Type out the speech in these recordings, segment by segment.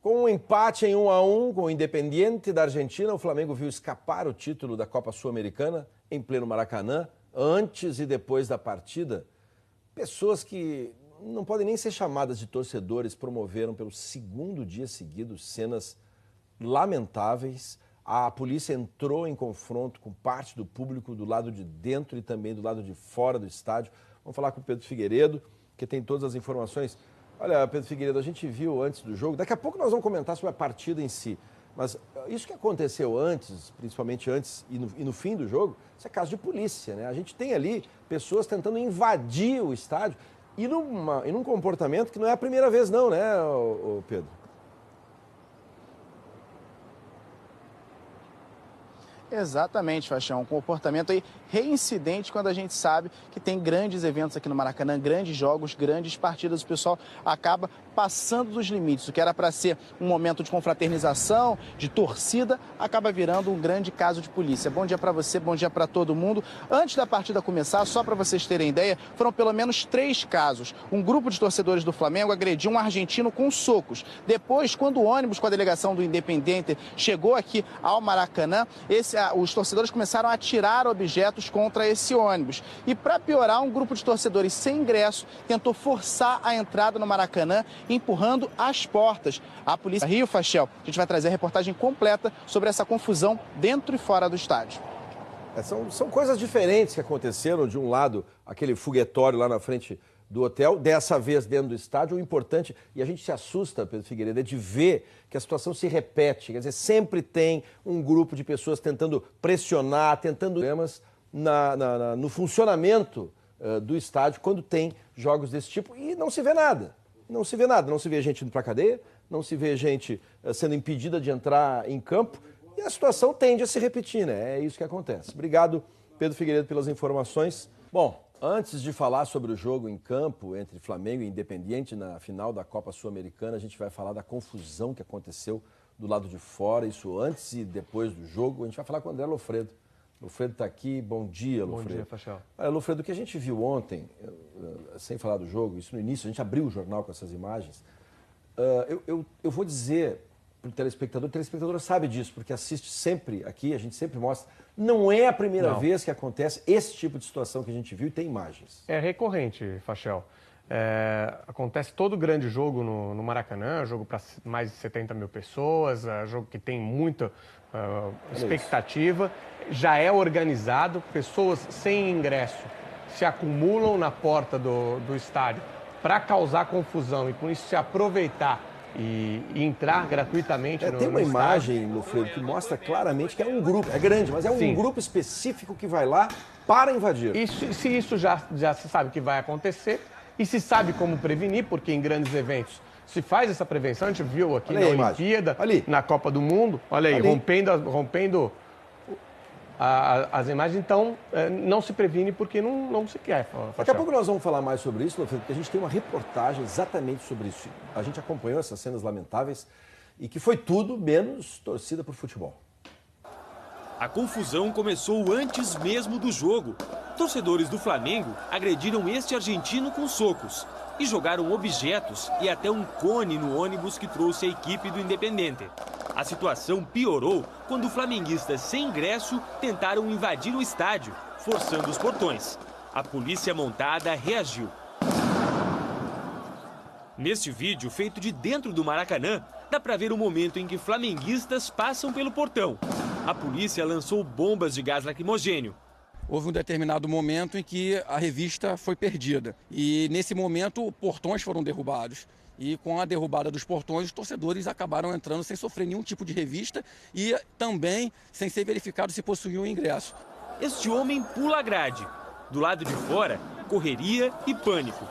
Com um empate em 1-1 com o Independiente da Argentina, o Flamengo viu escapar o título da Copa Sul-Americana em pleno Maracanã. Antes e depois da partida, pessoas que não podem nem ser chamadas de torcedores promoveram pelo segundo dia seguido cenas lamentáveis. A polícia entrou em confronto com parte do público do lado de dentro e também do lado de fora do estádio. Vamos falar com o Pedro Figueiredo, que tem todas as informações. Olha, Pedro Figueiredo, a gente viu antes do jogo, daqui a pouco nós vamos comentar sobre a partida em si, mas isso que aconteceu antes, principalmente antes e no fim do jogo, isso é caso de polícia, né? A gente tem ali pessoas tentando invadir o estádio e num comportamento que não é a primeira vez não, né, Pedro? Exatamente, Faxão. Um comportamento aí reincidente quando a gente sabe que tem grandes eventos aqui no Maracanã, grandes jogos, grandes partidas. O pessoal acaba passando dos limites. O que era para ser um momento de confraternização, de torcida, acaba virando um grande caso de polícia. Bom dia para você, bom dia para todo mundo. Antes da partida começar, só para vocês terem ideia, foram pelo menos 3 casos. Um grupo de torcedores do Flamengo agrediu um argentino com socos. Depois, quando o ônibus com a delegação do Independiente chegou aqui ao Maracanã, os torcedores começaram a atirar objetos contra esse ônibus. E para piorar, um grupo de torcedores sem ingresso tentou forçar a entrada no Maracanã, empurrando as portas. A polícia Rio, Fachel, a gente vai trazer a reportagem completa sobre essa confusão dentro e fora do estádio. São coisas diferentes que aconteceram. De um lado, aquele foguetório lá na frente do hotel, dessa vez dentro do estádio. O importante, e a gente se assusta, Pedro Figueiredo, é de ver que a situação se repete. Quer dizer, sempre tem um grupo de pessoas tentando pressionar, tentando problemas no funcionamento do estádio quando tem jogos desse tipo e não se vê nada. Não se vê nada, não se vê gente indo para a cadeia, não se vê gente sendo impedida de entrar em campo e a situação tende a se repetir, né? É isso que acontece. Obrigado, Pedro Figueiredo, pelas informações. Bom, antes de falar sobre o jogo em campo entre Flamengo e Independiente na final da Copa Sul-Americana, a gente vai falar da confusão que aconteceu do lado de fora, isso antes e depois do jogo. A gente vai falar com o André Lofredo. Lofredo está aqui, bom dia, Lofredo. Bom dia, Fachel. Olha, Lofredo, o que a gente viu ontem, sem falar do jogo, isso no início, a gente abriu o jornal com essas imagens, eu vou dizer para o telespectador sabe disso, porque assiste sempre aqui, a gente sempre mostra, não é a primeira vez que acontece esse tipo de situação que a gente viu e tem imagens. É recorrente, Fachel. Acontece todo grande jogo no Maracanã, jogo para mais de 70 mil pessoas, jogo que tem muita expectativa, já é organizado, pessoas sem ingresso se acumulam na porta do estádio para causar confusão e com isso se aproveitar e entrar gratuitamente no Tem uma imagem, estádio. Lofredo, que mostra claramente que é um grupo, é grande, mas é um grupo específico que vai lá para invadir. Se isso já se sabe que vai acontecer e se sabe como prevenir, porque em grandes eventos se faz essa prevenção, a gente viu aqui na Olimpíada, na Copa do Mundo, olha aí, rompendo as imagens, então não se previne porque não se quer. Daqui a pouco nós vamos falar mais sobre isso, Lofredo, porque a gente tem uma reportagem exatamente sobre isso. A gente acompanhou essas cenas lamentáveis e que foi tudo menos torcida por futebol. A confusão começou antes mesmo do jogo. Torcedores do Flamengo agrediram este argentino com socos e jogaram objetos e até um cone no ônibus que trouxe a equipe do Independiente. A situação piorou quando flamenguistas sem ingresso tentaram invadir o estádio, forçando os portões. A polícia montada reagiu. Neste vídeo, feito de dentro do Maracanã, dá para ver o momento em que flamenguistas passam pelo portão. A polícia lançou bombas de gás lacrimogênio. Houve um determinado momento em que a revista foi perdida. E nesse momento, portões foram derrubados. E com a derrubada dos portões, os torcedores acabaram entrando sem sofrer nenhum tipo de revista e também sem ser verificado se possuíam ingresso. Este homem pula a grade. Do lado de fora, correria e pânico.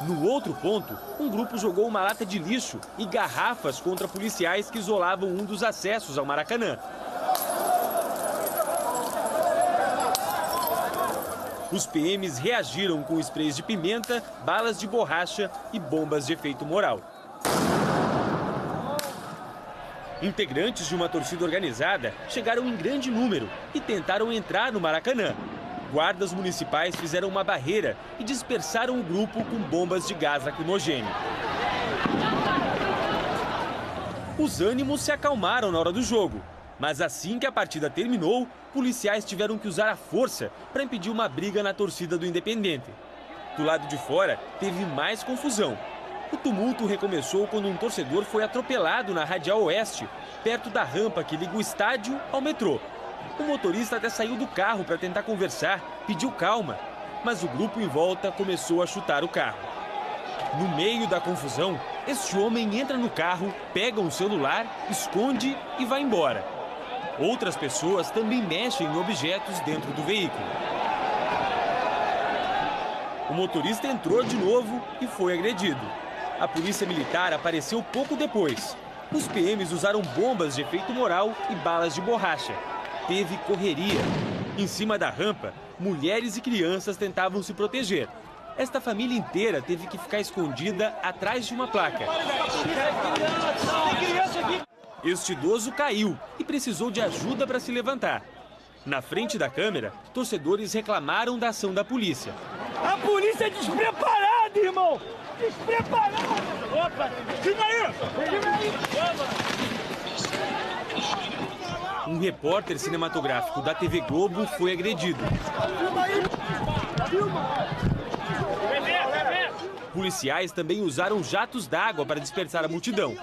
No outro ponto, um grupo jogou uma lata de lixo e garrafas contra policiais que isolavam um dos acessos ao Maracanã. Os PMs reagiram com sprays de pimenta, balas de borracha e bombas de efeito moral. Integrantes de uma torcida organizada chegaram em grande número e tentaram entrar no Maracanã. Guardas municipais fizeram uma barreira e dispersaram o grupo com bombas de gás lacrimogêneo. Os ânimos se acalmaram na hora do jogo, mas assim que a partida terminou, policiais tiveram que usar a força para impedir uma briga na torcida do Independente. Do lado de fora, teve mais confusão. O tumulto recomeçou quando um torcedor foi atropelado na Radial Oeste, perto da rampa que liga o estádio ao metrô. O motorista até saiu do carro para tentar conversar, pediu calma, mas o grupo em volta começou a chutar o carro. No meio da confusão, este homem entra no carro, pega um celular, esconde e vai embora. Outras pessoas também mexem em objetos dentro do veículo. O motorista entrou de novo e foi agredido. A polícia militar apareceu pouco depois. Os PMs usaram bombas de efeito moral e balas de borracha. Teve correria. Em cima da rampa, mulheres e crianças tentavam se proteger. Esta família inteira teve que ficar escondida atrás de uma placa. Este idoso caiu e precisou de ajuda para se levantar. Na frente da câmera, torcedores reclamaram da ação da polícia. A polícia é despreparada, irmão! Despreparada! Opa! Filma aí! Filma aí! Um repórter cinematográfico da TV Globo foi agredido. Filma aí! Filma! Policiais também usaram jatos d'água para dispersar a multidão.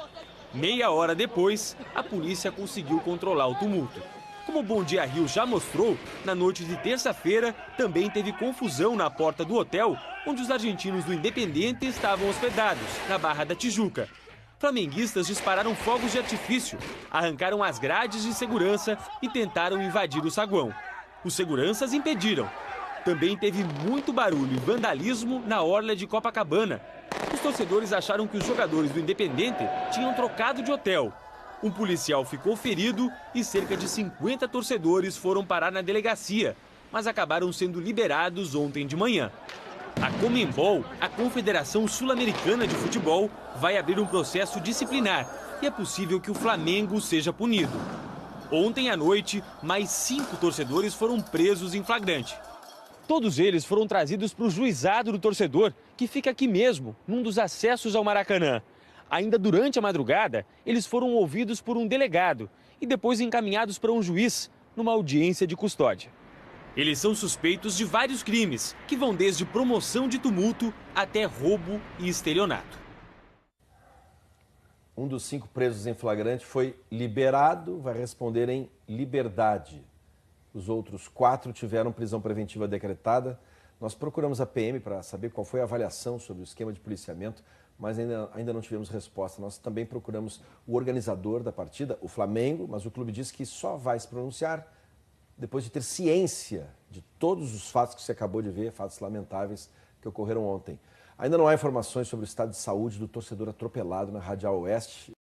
Meia hora depois, a polícia conseguiu controlar o tumulto. Como o Bom Dia Rio já mostrou, na noite de terça-feira também teve confusão na porta do hotel onde os argentinos do Independente estavam hospedados, na Barra da Tijuca. Flamenguistas dispararam fogos de artifício, arrancaram as grades de segurança e tentaram invadir o saguão. Os seguranças impediram. Também teve muito barulho e vandalismo na orla de Copacabana. Os torcedores acharam que os jogadores do Independente tinham trocado de hotel. Um policial ficou ferido e cerca de 50 torcedores foram parar na delegacia, mas acabaram sendo liberados ontem de manhã. A Conmebol, a Confederação Sul-Americana de Futebol, vai abrir um processo disciplinar e é possível que o Flamengo seja punido. Ontem à noite, mais 5 torcedores foram presos em flagrante. Todos eles foram trazidos para o juizado do torcedor, que fica aqui mesmo, num dos acessos ao Maracanã. Ainda durante a madrugada, eles foram ouvidos por um delegado e depois encaminhados para um juiz numa audiência de custódia. Eles são suspeitos de vários crimes, que vão desde promoção de tumulto até roubo e estelionato. Um dos 5 presos em flagrante foi liberado, vai responder em liberdade. Os outros 4 tiveram prisão preventiva decretada. Nós procuramos a PM para saber qual foi a avaliação sobre o esquema de policiamento, mas ainda não tivemos resposta. Nós também procuramos o organizador da partida, o Flamengo, mas o clube disse que só vai se pronunciar depois de ter ciência de todos os fatos que você acabou de ver, fatos lamentáveis que ocorreram ontem. Ainda não há informações sobre o estado de saúde do torcedor atropelado na Radial Oeste.